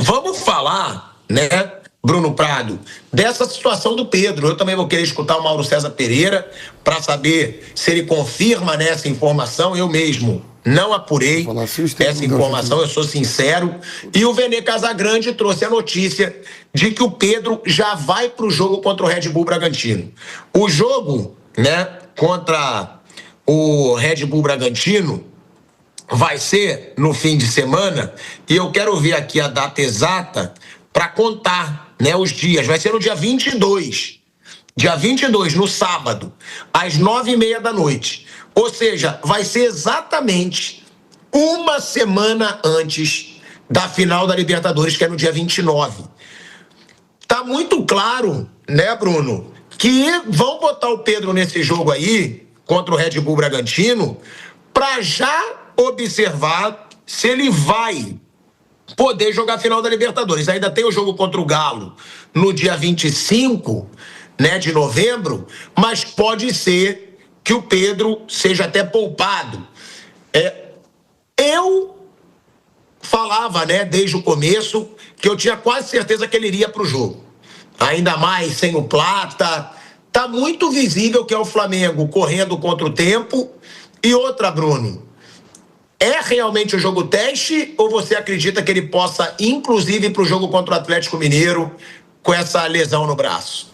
vamos falar, né, Bruno Prado, dessa situação do Pedro. Eu também vou querer escutar o Mauro César Pereira para saber se ele confirma, né, essa informação. Eu mesmo não apurei essa informação, eu sou sincero. E o Vene Casagrande trouxe a notícia de que o Pedro já vai para o jogo contra o Red Bull Bragantino. O jogo, né, contra o Red Bull Bragantino vai ser no fim de semana, e eu quero ver aqui a data exata para contar, né, os dias. Vai ser no dia 22. Dia 22, no sábado, às 9h30 da noite. Ou seja, vai ser exatamente uma semana antes da final da Libertadores, que é no dia 29. Tá muito claro, né, Bruno, que vão botar o Pedro nesse jogo aí, contra o Red Bull Bragantino, para já observar se ele vai poder jogar a final da Libertadores. Ainda tem o jogo contra o Galo no dia 25, né, de novembro, mas pode ser que o Pedro seja até poupado. Eu falava, né, desde o começo, que eu tinha quase certeza que ele iria para o jogo. Ainda mais sem o Plata. Tá muito visível que é o Flamengo correndo contra o tempo. E outra, Bruno, é realmente o jogo teste ou você acredita que ele possa, inclusive, ir para o jogo contra o Atlético Mineiro com essa lesão no braço?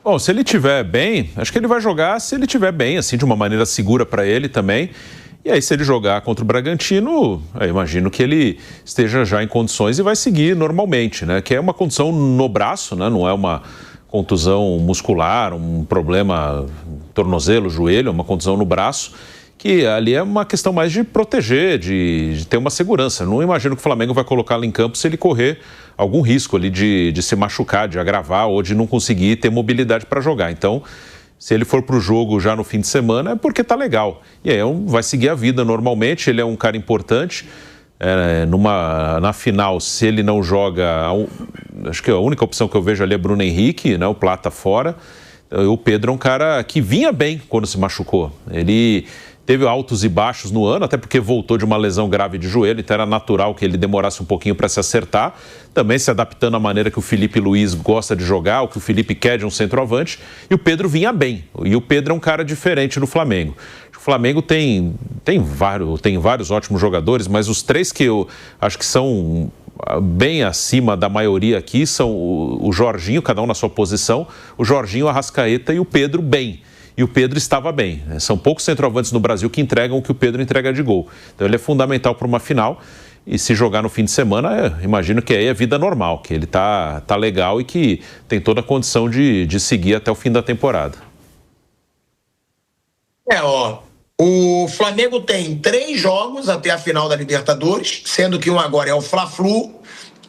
Bom, se ele estiver bem, acho que ele vai jogar se ele estiver bem, assim, de uma maneira segura para ele também. E aí, se ele jogar contra o Bragantino, eu imagino que ele esteja já em condições e vai seguir normalmente, né? Que é uma condição no braço, né? Não é uma contusão muscular, um problema tornozelo, joelho, é uma contusão no braço, que ali é uma questão mais de proteger, de ter uma segurança. Não imagino que o Flamengo vai colocá-lo em campo se ele correr algum risco ali de se machucar, de agravar ou de não conseguir ter mobilidade para jogar. Então, se ele for para o jogo já no fim de semana, é porque tá legal. E aí vai seguir a vida normalmente, ele é um cara importante. Na final, se ele não joga, acho que a única opção que eu vejo ali é Bruno Henrique, né, o Plata fora. O Pedro é um cara que vinha bem quando se machucou. Ele teve altos e baixos no ano, até porque voltou de uma lesão grave de joelho, então era natural que ele demorasse um pouquinho para se acertar, também se adaptando à maneira que o Felipe Luiz gosta de jogar, o que o Felipe quer de um centroavante, e o Pedro vinha bem, e o Pedro é um cara diferente no Flamengo. O Flamengo tem vários ótimos jogadores, mas os três que eu acho que são bem acima da maioria aqui são o Jorginho, cada um na sua posição, o Jorginho, o Arrascaeta e o Pedro bem. E o Pedro estava bem. São poucos centroavantes no Brasil que entregam o que o Pedro entrega de gol. Então ele é fundamental para uma final. E se jogar no fim de semana, imagino que aí é vida normal, que ele tá legal e que tem toda a condição de seguir até o fim da temporada. O Flamengo tem 3 jogos até a final da Libertadores, sendo que um agora é o Fla-Flu,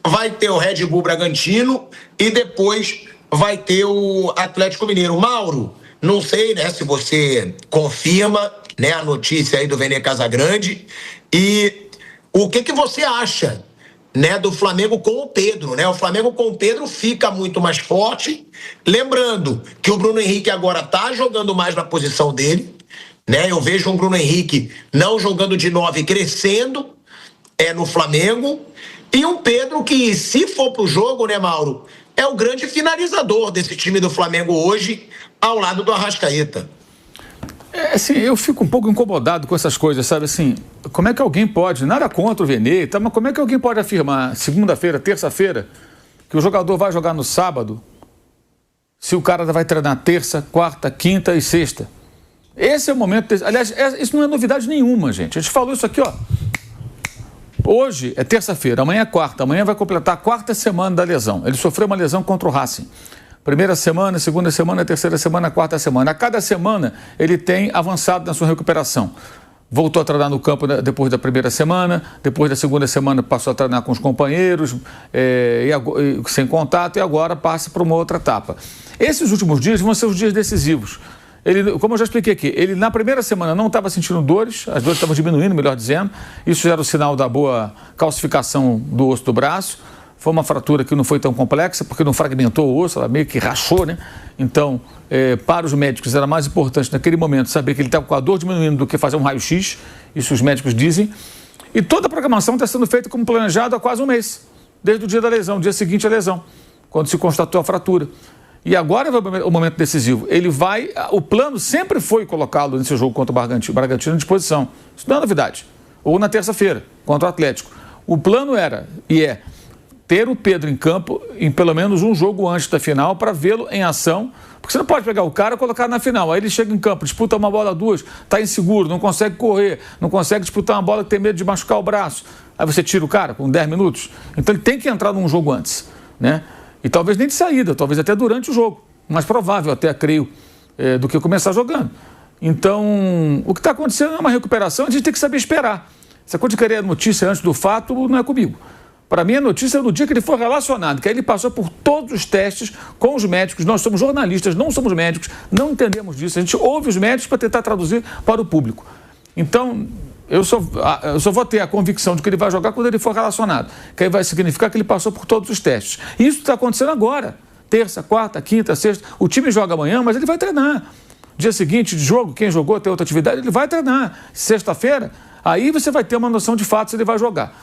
vai ter o Red Bull Bragantino e depois vai ter o Atlético Mineiro. Mauro, não sei, né, se você confirma, né, a notícia aí do Vene Casagrande e o que você acha, né, do Flamengo com o Pedro, né? O Flamengo com o Pedro fica muito mais forte, lembrando que o Bruno Henrique agora tá jogando mais na posição dele, né? Eu vejo um Bruno Henrique não jogando de 9, crescendo no Flamengo, e um Pedro que, se for pro jogo, né, Mauro, é o grande finalizador desse time do Flamengo hoje, ao lado do Arrascaeta. Assim, eu fico um pouco incomodado com essas coisas, sabe, assim, como é que alguém pode, nada contra o Vene, tá, mas como é que alguém pode afirmar, segunda-feira, terça-feira, que o jogador vai jogar no sábado, se o cara vai treinar terça, quarta, quinta e sexta? Esse é o momento, aliás, isso não é novidade nenhuma, gente, a gente falou isso aqui, ó, hoje é terça-feira, amanhã é quarta, amanhã vai completar a 4ª semana da lesão, ele sofreu uma lesão contra o Racing. Primeira semana, segunda semana, terceira semana, 4ª semana. A cada semana ele tem avançado na sua recuperação. Voltou a treinar no campo depois da primeira semana, depois da segunda semana passou a treinar com os companheiros, sem contato, e agora passa para uma outra etapa. Esses últimos dias vão ser os dias decisivos. Ele, como eu já expliquei aqui, ele na primeira semana não estava sentindo dores, as dores estavam diminuindo, melhor dizendo. Isso era o sinal da boa calcificação do osso do braço. Foi uma fratura que não foi tão complexa, porque não fragmentou o osso, ela meio que rachou, né? Então, para os médicos era mais importante naquele momento saber que ele estava com a dor diminuindo do que fazer um raio-x, isso os médicos dizem. E toda a programação está sendo feita como planejado há quase um mês. desde o dia da lesão, dia seguinte à lesão, quando se constatou a fratura. E agora é o momento decisivo. O plano sempre foi colocá-lo nesse jogo contra o Bragantino à disposição. Isso não é novidade. Ou na terça-feira, contra o Atlético. O plano era, e é, ter o Pedro em campo em pelo menos um jogo antes da final para vê-lo em ação, porque você não pode pegar o cara e colocar na final. Aí ele chega em campo, disputa uma bola, duas, está inseguro, não consegue correr, não consegue disputar uma bola que tem medo de machucar o braço. Aí você tira o cara com 10 minutos. Então ele tem que entrar num jogo antes, né? E talvez nem de saída, talvez até durante o jogo. Mais provável, até creio, do que começar jogando. Então, o que está acontecendo é uma recuperação, a gente tem que saber esperar. Essa coisa de querer a notícia antes do fato não é comigo. Para mim, a notícia é no dia que ele foi relacionado, que aí ele passou por todos os testes com os médicos. Nós somos jornalistas, não somos médicos, não entendemos disso. A gente ouve os médicos para tentar traduzir para o público. Então, eu só vou ter a convicção de que ele vai jogar quando ele for relacionado, que aí vai significar que ele passou por todos os testes. E isso está acontecendo agora. Terça, quarta, quinta, sexta. O time joga amanhã, mas ele vai treinar. Dia seguinte de jogo, quem jogou tem outra atividade, ele vai treinar. Sexta-feira, aí você vai ter uma noção de fato se ele vai jogar.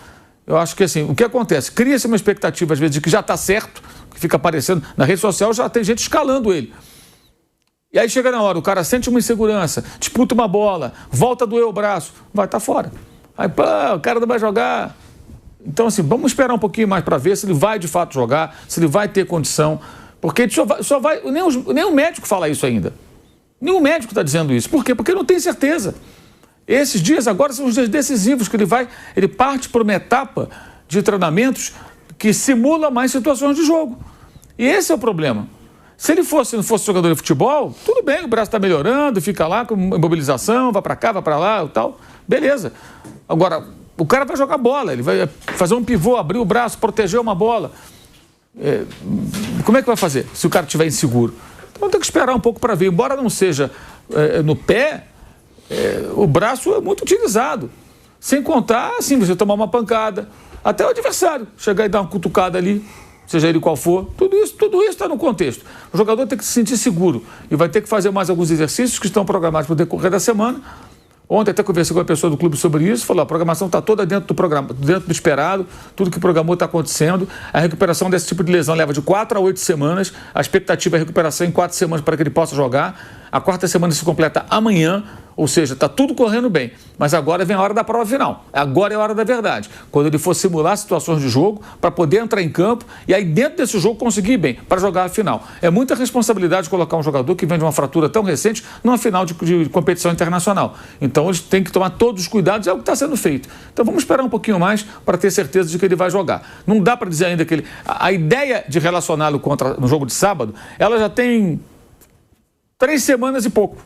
Eu acho que assim, o que acontece? Cria-se uma expectativa, às vezes, de que já está certo, que fica aparecendo na rede social, já tem gente escalando ele. E aí chega na hora, o cara sente uma insegurança, disputa uma bola, volta a doer o braço, vai estar fora. Aí, pô, o cara não vai jogar. Então, assim, vamos esperar um pouquinho mais para ver se ele vai de fato jogar, se ele vai ter condição. Porque ele só vai nem o médico fala isso ainda. Nenhum médico está dizendo isso. Por quê? Porque não tem certeza. Esses dias agora são os dias decisivos que ele parte para uma etapa de treinamentos que simula mais situações de jogo. E esse é o problema. Se ele não fosse jogador de futebol, tudo bem, o braço está melhorando, fica lá com imobilização, vai para cá, vai para lá e tal, beleza. Agora, o cara vai jogar bola, ele vai fazer um pivô, abrir o braço, proteger uma bola. Como é que vai fazer se o cara estiver inseguro? Então tem que esperar um pouco para ver. Embora não seja no pé, o braço é muito utilizado. Sem contar, assim, você tomar uma pancada, até o adversário chegar e dar uma cutucada ali, seja ele qual for, tudo isso está no contexto. O jogador tem que se sentir seguro e vai ter que fazer mais alguns exercícios que estão programados para o decorrer da semana. Ontem até conversei com a pessoa do clube sobre isso, falou, a programação está toda dentro do programa, dentro do esperado, tudo que programou está acontecendo. A recuperação desse tipo de lesão leva de 4 a 8 semanas, a expectativa é a recuperação em 4 semanas para que ele possa jogar. A 4ª semana se completa amanhã, ou seja, está tudo correndo bem. Mas agora vem a hora da prova final. Agora é a hora da verdade. Quando ele for simular situações de jogo para poder entrar em campo e aí dentro desse jogo conseguir ir bem para jogar a final. É muita responsabilidade colocar um jogador que vem de uma fratura tão recente numa final de competição internacional. Então eles têm que tomar todos os cuidados, é o que está sendo feito. Então vamos esperar um pouquinho mais para ter certeza de que ele vai jogar. Não dá para dizer ainda que ele... A ideia de relacioná-lo no jogo de sábado, ela já tem 3 semanas e pouco.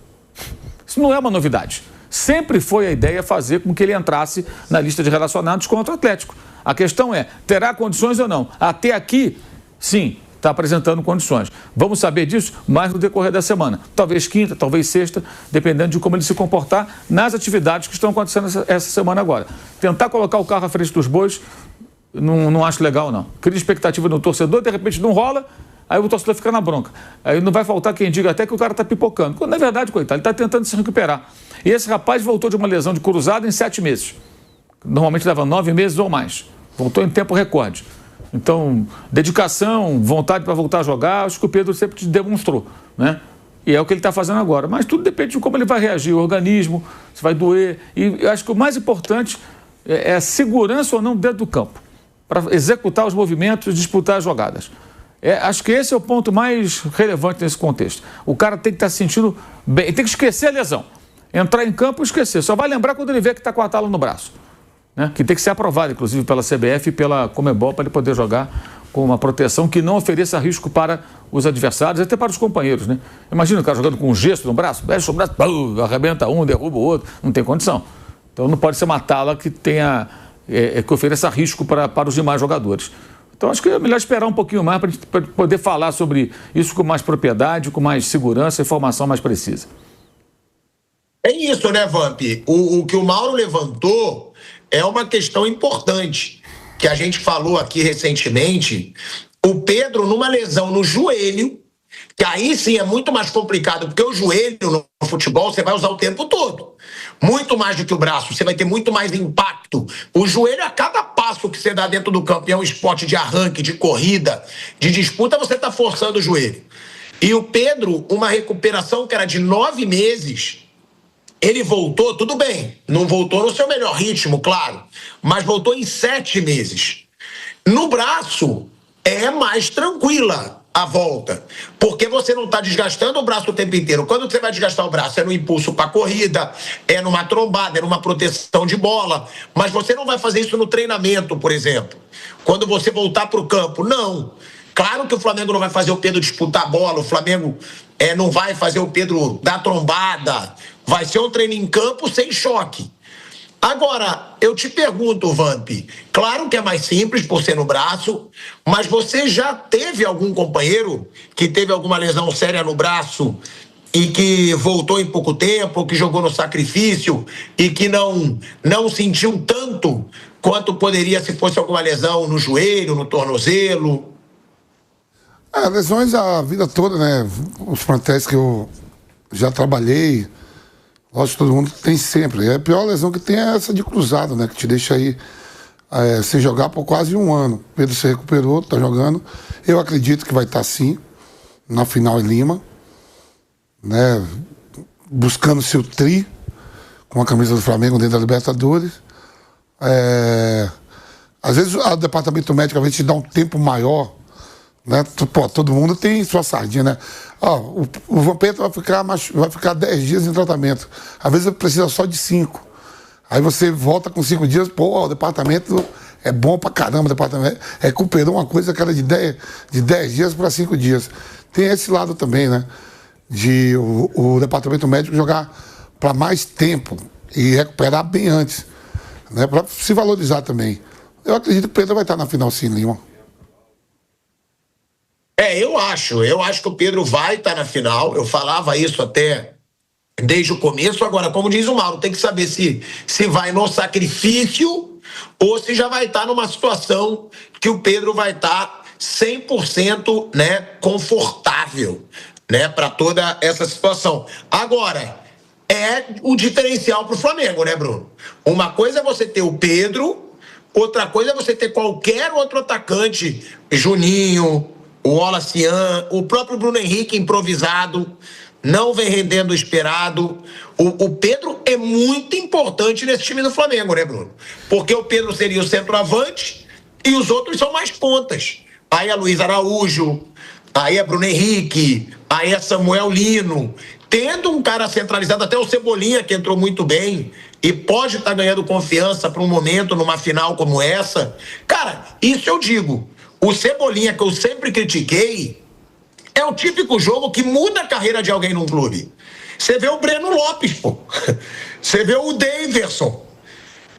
Isso não é uma novidade. Sempre foi a ideia fazer com que ele entrasse na lista de relacionados contra o Atlético. A questão é, terá condições ou não? Até aqui, sim, está apresentando condições. Vamos saber disso mais no decorrer da semana. Talvez quinta, talvez sexta, dependendo de como ele se comportar nas atividades que estão acontecendo essa semana agora. Tentar colocar o carro à frente dos bois, não acho legal, não. Cria expectativa no torcedor, de repente não rola, aí o torcedor fica na bronca. Aí não vai faltar quem diga até que o cara está pipocando. Quando é verdade, coitado, ele está tentando se recuperar. E esse rapaz voltou de uma lesão de cruzado em 7 meses. Normalmente leva 9 meses ou mais. Voltou em tempo recorde. Então, dedicação, vontade para voltar a jogar, acho que o Pedro sempre te demonstrou, né? E é o que ele está fazendo agora. Mas tudo depende de como ele vai reagir, o organismo, se vai doer. E eu acho que o mais importante é a segurança ou não dentro do campo, para executar os movimentos e disputar as jogadas. Acho que esse é o ponto mais relevante nesse contexto. O cara tem que estar se sentindo bem, ele tem que esquecer a lesão. Entrar em campo e esquecer. Só vai lembrar quando ele vê que está com a tala no braço, né? Que tem que ser aprovado, inclusive, pela CBF e pela Conmebol, para ele poder jogar com uma proteção que não ofereça risco para os adversários, até para os companheiros, né? Imagina o cara jogando com um gesto no braço, mexe o braço, arrebenta um, derruba o outro, não tem condição. Então não pode ser uma tala que tenha, que ofereça risco para os demais jogadores. Então acho que é melhor esperar um pouquinho mais para poder falar sobre isso com mais propriedade, com mais segurança e informação mais precisa. É isso, né, Vamp? O que o Mauro levantou é uma questão importante, que a gente falou aqui recentemente. O Pedro, numa lesão no joelho, Que aí sim é muito mais complicado, porque o joelho no futebol você vai usar o tempo todo. Muito mais do que o braço, você vai ter muito mais impacto. O joelho, a cada passo que você dá dentro do campo, e é um esporte de arranque, de corrida, de disputa, você está forçando o joelho. E o Pedro, uma recuperação que era de 9 meses, ele voltou, tudo bem, não voltou no seu melhor ritmo, claro, mas voltou em 7 meses. No braço, é mais tranquila a volta, porque você não está desgastando o braço o tempo inteiro. Quando você vai desgastar o braço, é no impulso para a corrida, é numa trombada, é numa proteção de bola, mas você não vai fazer isso no treinamento, por exemplo. Quando você voltar para o campo, não. Claro que o Flamengo não vai fazer o Pedro disputar a bola, o Flamengo não vai fazer o Pedro dar trombada, vai ser um treino em campo sem choque. Agora, eu te pergunto, Vamp, claro que é mais simples por ser no braço, mas você já teve algum companheiro que teve alguma lesão séria no braço e que voltou em pouco tempo, que jogou no sacrifício e que não sentiu tanto quanto poderia se fosse alguma lesão no joelho, no tornozelo? Lesões a vida toda, né? Os plantéis que eu já trabalhei, lógico, todo mundo tem sempre. A pior lesão que tem é essa de cruzado, né? Que te deixa aí sem jogar por quase um ano. Pedro se recuperou, tá jogando. Eu acredito que vai estar sim, na final em Lima, né? Buscando seu tri com a camisa do Flamengo dentro da Libertadores. Às vezes o departamento médico te dá um tempo maior, né? Pô, todo mundo tem sua sardinha, né? O Vampeta vai ficar 10 dias em tratamento. Às vezes precisa só de 5. Aí você volta com 5 dias, pô, o departamento é bom pra caramba, o departamento recuperou uma coisa que era de 10 dias para 5 dias. Tem esse lado também, né? De o departamento médico jogar para mais tempo e recuperar bem antes, né? Para se valorizar também. Eu acredito que o Pedro vai estar na final sim, Lima. Eu acho que o Pedro vai estar na final. Eu falava isso até desde o começo. Agora, como diz o Mauro, tem que saber se vai no sacrifício ou se já vai estar numa situação que o Pedro vai estar 100%, né, confortável, né, para toda essa situação. Agora, é o diferencial para o Flamengo, né, Bruno? Uma coisa é você ter o Pedro, outra coisa é você ter qualquer outro atacante, Juninho, o Olacian, o próprio Bruno Henrique improvisado, não vem rendendo o esperado. O Pedro é muito importante nesse time do Flamengo, né, Bruno? Porque o Pedro seria o centroavante e os outros são mais pontas. Aí é Luiz Araújo, aí é Bruno Henrique, aí é Samuel Lino. Tendo um cara centralizado, até o Cebolinha, que entrou muito bem e pode estar ganhando confiança para um momento, numa final como essa. Cara, isso eu digo. O Cebolinha, que eu sempre critiquei, é o típico jogo que muda a carreira de alguém num clube. Você vê o Breno Lopes, pô. Você vê o Daverson.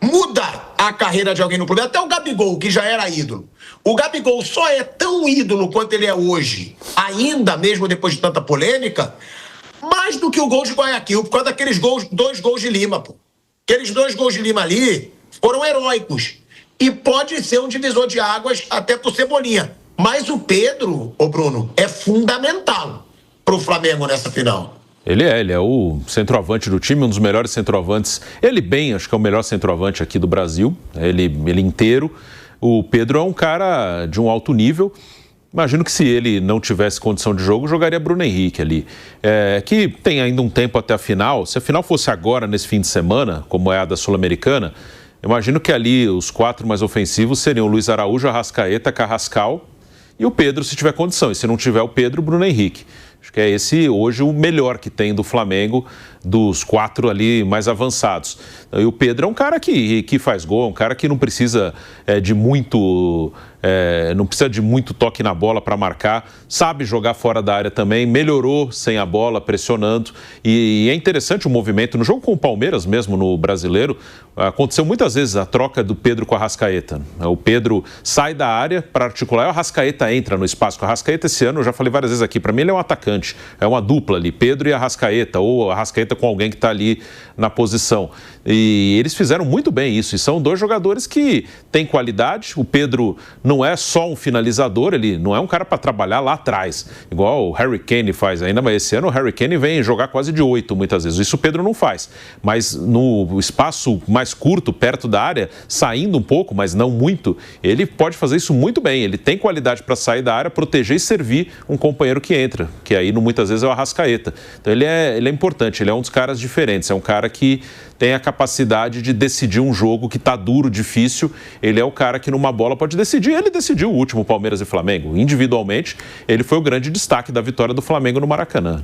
Muda a carreira de alguém no clube. Até o Gabigol, que já era ídolo. O Gabigol só é tão ídolo quanto ele é hoje, ainda mesmo depois de tanta polêmica, mais do que o gol de Guayaquil, por causa daqueles 2 gols de Lima, pô. Aqueles 2 gols de Lima ali foram heróicos. E pode ser um divisor de águas até pro Cebolinha. Mas o Pedro, ô Bruno, é fundamental pro Flamengo nessa final. Ele é o centroavante do time, um dos melhores centroavantes. Acho que é o melhor centroavante aqui do Brasil, ele inteiro. O Pedro é um cara de um alto nível. Imagino que se ele não tivesse condição de jogo, jogaria Bruno Henrique ali. Que tem ainda um tempo até a final. Se a final fosse agora, nesse fim de semana, como é a da Sul-Americana, imagino que ali os 4 mais ofensivos seriam Luiz Araújo, Arrascaeta, Carrascal e o Pedro, se tiver condição. E se não tiver o Pedro, Bruno Henrique. Acho que é esse hoje o melhor que tem do Flamengo, dos 4 ali mais avançados. E o Pedro é um cara que faz gol, é um cara que não precisa de muito toque na bola para marcar, sabe jogar fora da área também, melhorou sem a bola, pressionando. E é interessante o movimento. No jogo com o Palmeiras mesmo, no Brasileiro, aconteceu muitas vezes a troca do Pedro com a Arrascaeta. O Pedro sai da área para articular e o Arrascaeta entra no espaço. O Arrascaeta esse ano, eu já falei várias vezes aqui, para mim ele é um atacante, é uma dupla ali, Pedro e Arrascaeta, ou Arrascaeta com alguém que está ali na posição. E eles fizeram muito bem isso. E são dois jogadores que têm qualidade. O Pedro não é só um finalizador, ele não é um cara para trabalhar lá atrás, igual o Harry Kane faz ainda, mas esse ano o Harry Kane vem jogar quase de 8 muitas vezes. Isso o Pedro não faz. Mas no espaço mais curto, perto da área, saindo um pouco, mas não muito, ele pode fazer isso muito bem. Ele tem qualidade para sair da área, proteger e servir um companheiro que entra, que aí muitas vezes é o Arrascaeta. Então ele é importante, ele é um dos caras diferentes, é um cara que tem a capacidade de decidir um jogo que está duro, difícil. Ele é o cara que numa bola pode decidir. Ele decidiu o último Palmeiras e Flamengo. Individualmente, ele foi o grande destaque da vitória do Flamengo no Maracanã.